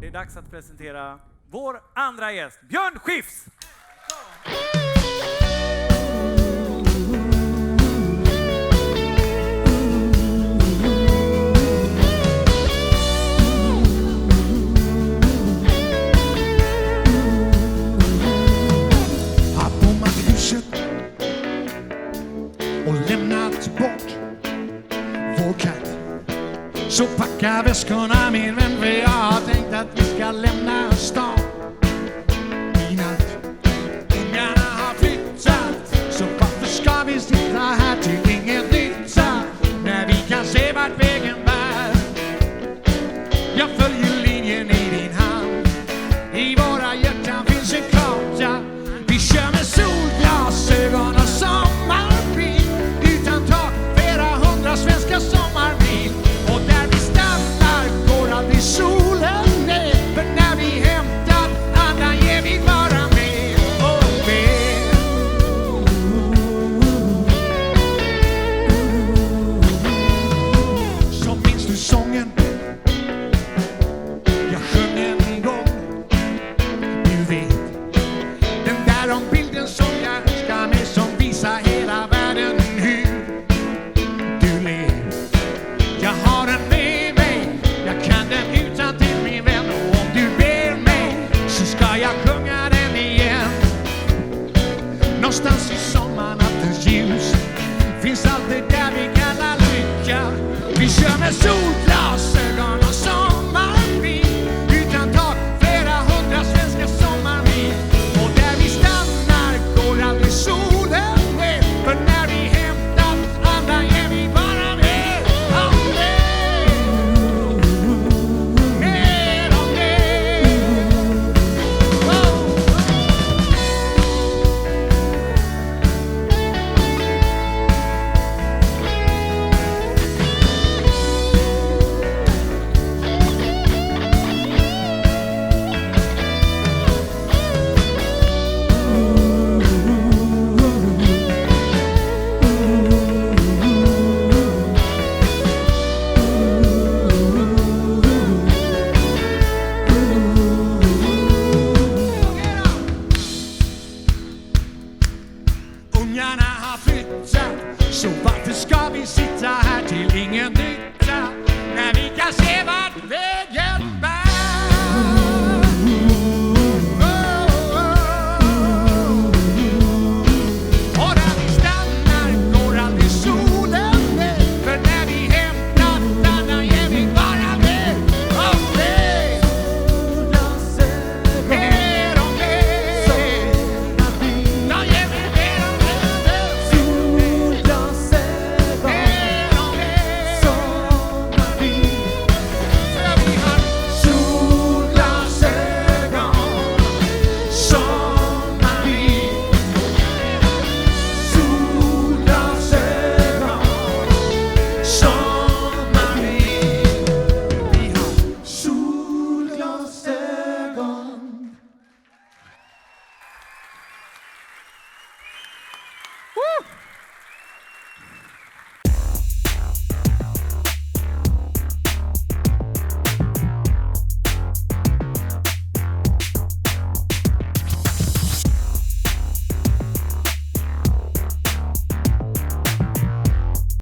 är dags att presentera vår andra gäst, Björn Skifs! Har bommat huset och lämnat bort vår katt. Så packa väskorna min vän, för jag har tänkt att vi ska lämna stan i natt. Ungarna har flyttat, så varför ska vi sitta här till inget nytta när vi kan se vart vägen bär? Jag följer linjen i din hand, i våra hjärtan finns en karta. Vi kör med solglasögon och sommarbil, utan tak, flera hundra svenska sommarmil. Och där vi stannar går aldrig solen ner, för när vi hämtar andan ger vi bara mer och mer. Så minns du sången